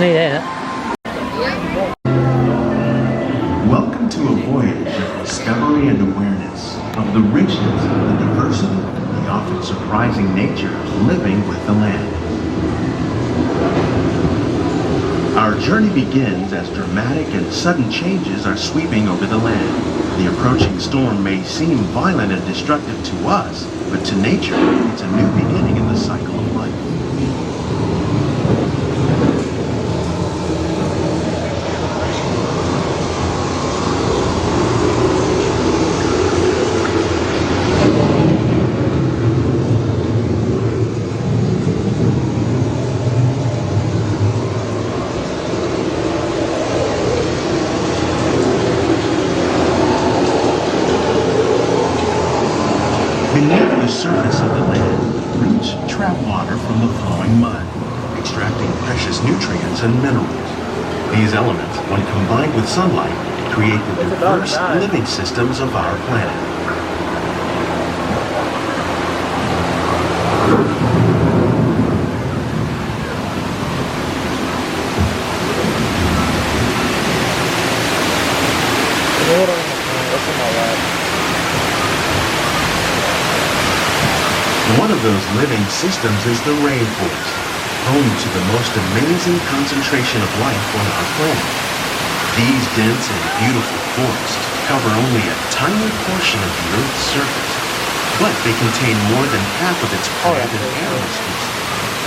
nghi đây đó. Welcome to a voyage of discovery and awareness of the richness of the diversity, the often surprising nature living with the land. Our journey begins as dramatic and sudden changes are sweeping over the land. The approaching storm may seem violent and destructive to us, but to nature, it's a new beginning in the cycle of life. Beneath the surface of the land, roots trap water from the flowing mud, extracting precious nutrients and minerals. These elements, when combined with sunlight, create the diverse living systems of our planet. One of those living systems is the rainforest, home to the most amazing concentration of life on our planet. These dense and beautiful forests cover only a tiny portion of the Earth's surface, but they contain more than half of its plant and animal species.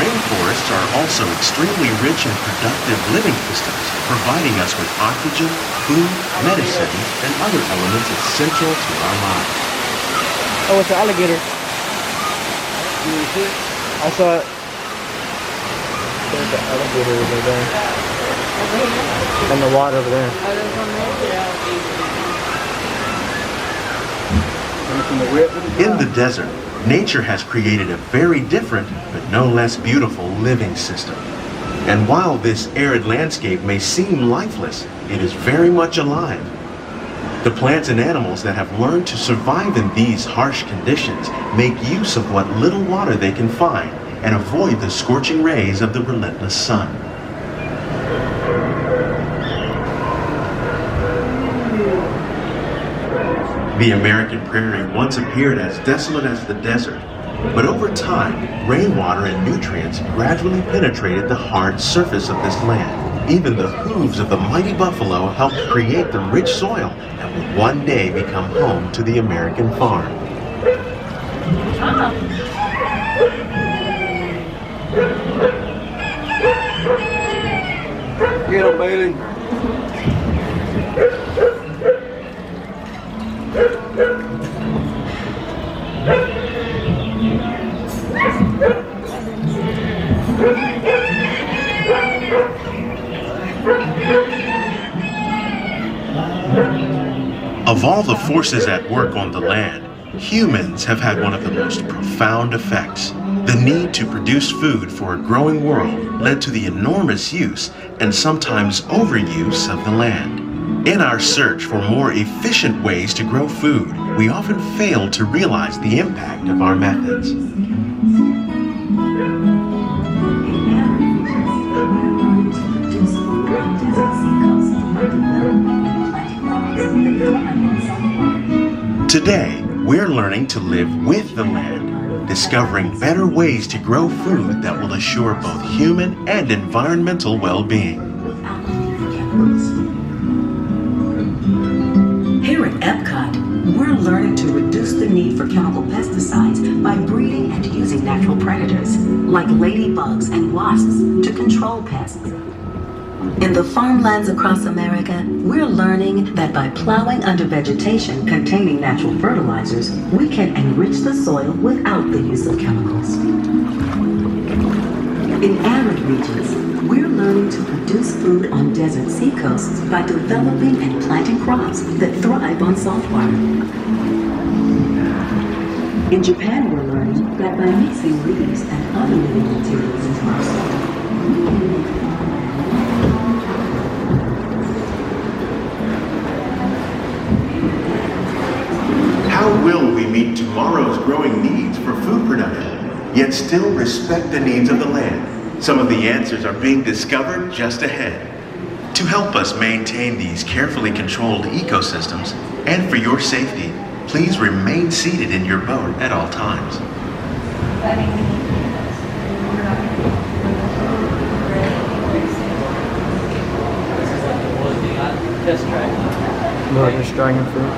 Rainforests are also extremely rich and productive living systems, providing us with oxygen, food, medicine, and other elements essential to our lives. Oh, it's an alligator. I saw it. There's an alligator over there. In the water over there. In the desert, nature has created a very different, but no less beautiful living system. And while this arid landscape may seem lifeless, it is very much alive. The plants and animals that have learned to survive in these harsh conditions make use of what little water they can find and avoid the scorching rays of the relentless sun. The American prairie once appeared as desolate as the desert, but over time, rainwater and nutrients gradually penetrated the hard surface of this land. Even the hooves of the mighty buffalo helped create the rich soil that would one day become home to the American farm. Get him, Bailey. Of all the forces at work on the land, humans have had one of the most profound effects. The need to produce food for a growing world led to the enormous use and sometimes overuse of the land. In our search for more efficient ways to grow food, we often fail to realize the impact of our methods. Today, we're learning to live with the land, discovering better ways to grow food that will assure both human and environmental well-being. Here at Epcot, we're learning to reduce the need for chemical pesticides by breeding and using natural predators, like ladybugs and wasps, to control pests. In the farmlands across America, we're learning that by plowing under vegetation containing natural fertilizers, we can enrich the soil without the use of chemicals. In arid regions, we're learning to produce food on desert seacoasts by developing and planting crops that thrive on salt water. In Japan, we're learning that by mixing leaves and other living materials into our soil, How will we meet tomorrow's growing needs for food production, yet still respect the needs of the land, Some of the answers are being discovered just ahead. To help us maintain these carefully controlled ecosystems, and for your safety, please remain seated in your boat at all times. Just dragon. No, just dragon fruit.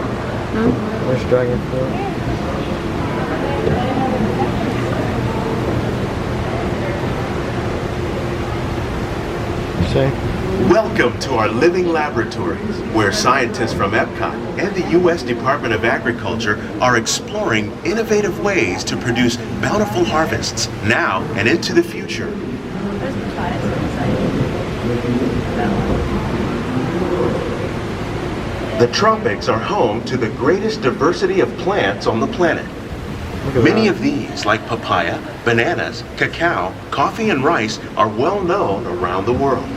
There's dragon fruit. Say. Welcome to our living laboratories, where scientists from Epcot and the U.S. Department of Agriculture are exploring innovative ways to produce bountiful harvests now and into the future. The tropics are home to the greatest diversity of plants on the planet. Many of these, like papaya, bananas, cacao, coffee, and rice, are well known around the world.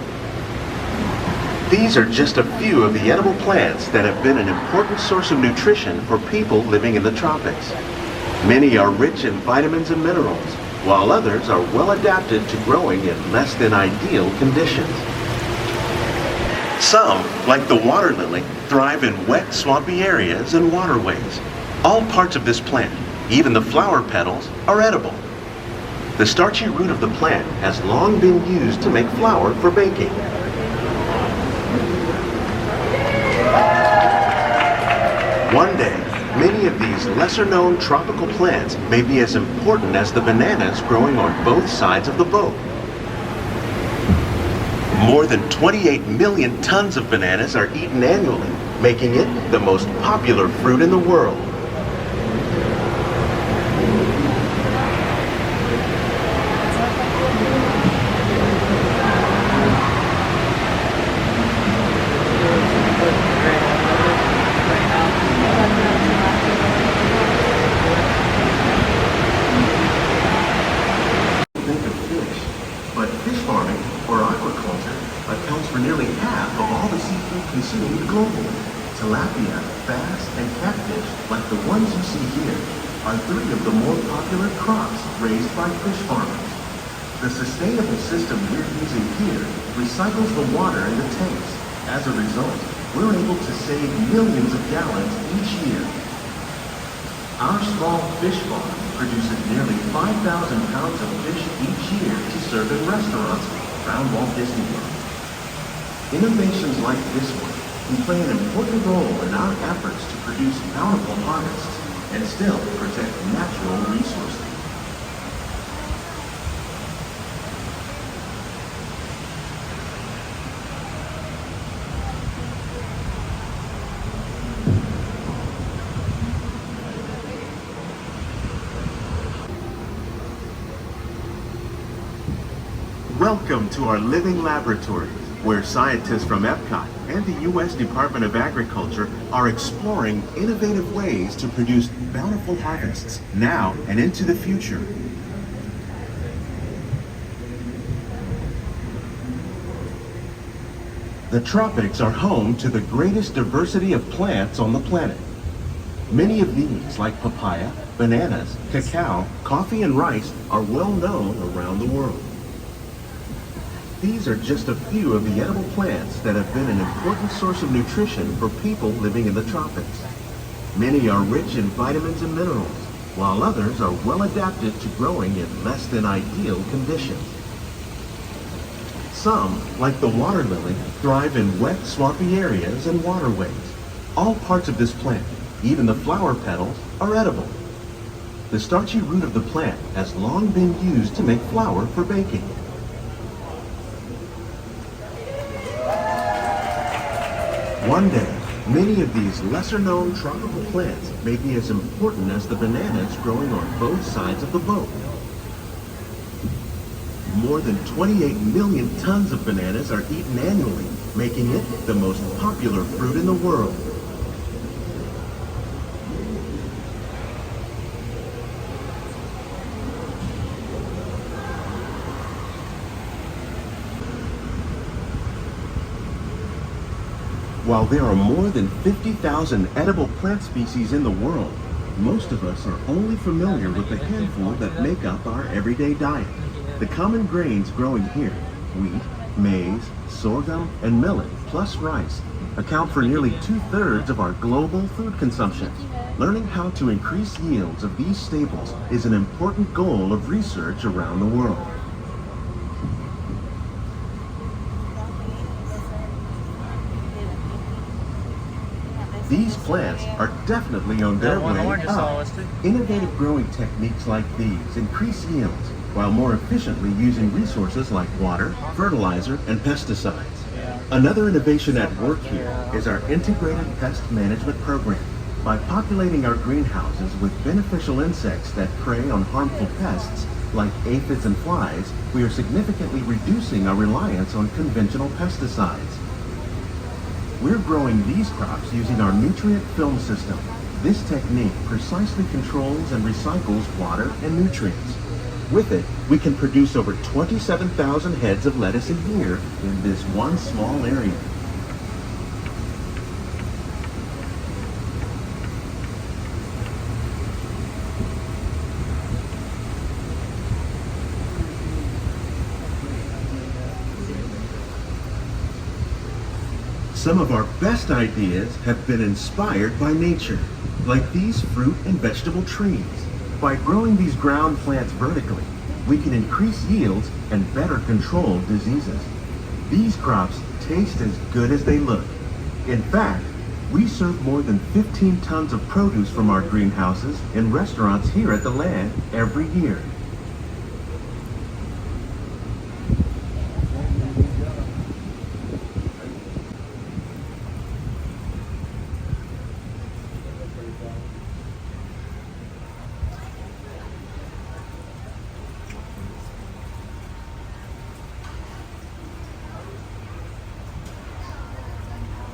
These are just a few of the edible plants that have been an important source of nutrition for people living in the tropics. Many are rich in vitamins and minerals, while others are well adapted to growing in less than ideal conditions. Some, like the water lily, thrive in wet, swampy areas and waterways. All parts of this plant, even the flower petals, are edible. The starchy root of the plant has long been used to make flour for baking. One day, many of these lesser-known tropical plants may be as important as the bananas growing on both sides of the boat. More than 28 million tons of bananas are eaten annually, making it the most popular fruit in the world. Think of fish, but fish farming or aquaculture accounts for nearly half of all the seafood consumed globally. Tilapia, bass, and catfish, like the ones you see here, are three of the more popular crops raised by fish farmers. The sustainable system we're using here recycles the water in the tanks. As a result, we're able to save millions of gallons each year. Our small fish farm produces nearly 5,000 pounds of fish each year to serve in restaurants around Walt Disney World. Innovations like this one can play an important role in our efforts to produce bountiful harvests and still protect natural resources. Welcome to our living laboratories, where scientists from Epcot and the U.S. Department of Agriculture are exploring innovative ways to produce bountiful harvests now and into the future. The tropics are home to the greatest diversity of plants on the planet. Many of these, like papaya, bananas, cacao, coffee, and rice, are well known around the world. These are just a few of the edible plants that have been an important source of nutrition for people living in the tropics. Many are rich in vitamins and minerals, while others are well adapted to growing in less than ideal conditions. Some, like the water lily, thrive in wet, swampy areas and waterways. All parts of this plant, even the flower petals, are edible. The starchy root of the plant has long been used to make flour for baking. One day, many of these lesser-known tropical plants may be as important as the bananas growing on both sides of the boat. More than 28 million tons of bananas are eaten annually, making it the most popular fruit in the world. While there are more than 50,000 edible plant species in the world, most of us are only familiar with the handful that make up our everyday diet. The common grains growing here, wheat, maize, sorghum, and millet, plus rice, account for nearly 2/3 of our global food consumption. Learning how to increase yields of these staples is an important goal of research around the world. These plants are definitely on their way up. Innovative growing techniques like these increase yields while more efficiently using resources like water, fertilizer, and pesticides. Another innovation at work here is our integrated pest management program. By populating our greenhouses with beneficial insects that prey on harmful pests like aphids and flies, we are significantly reducing our reliance on conventional pesticides. We're growing these crops using our nutrient film system. This technique precisely controls and recycles water and nutrients. With it, we can produce over 27,000 heads of lettuce a year in this one small area. Some of our best ideas have been inspired by nature, like these fruit and vegetable trees. By growing these ground plants vertically, we can increase yields and better control diseases. These crops taste as good as they look. In fact, we serve more than 15 tons of produce from our greenhouses in restaurants here at the land every year.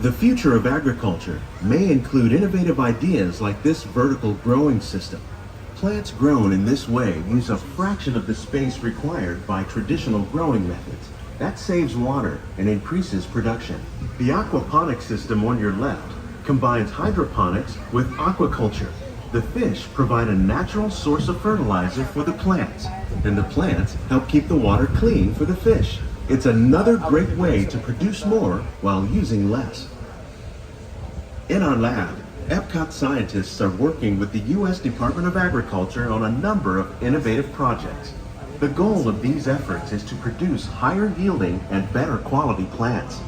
The future of agriculture may include innovative ideas like this vertical growing system. Plants grown in this way use a fraction of the space required by traditional growing methods. That saves water and increases production. The aquaponics system on your left combines hydroponics with aquaculture. The fish provide a natural source of fertilizer for the plants, and the plants help keep the water clean for the fish. It's another great way to produce more while using less. In our lab, Epcot scientists are working with the U.S. Department of Agriculture on a number of innovative projects. The goal of these efforts is to produce higher yielding and better quality plants.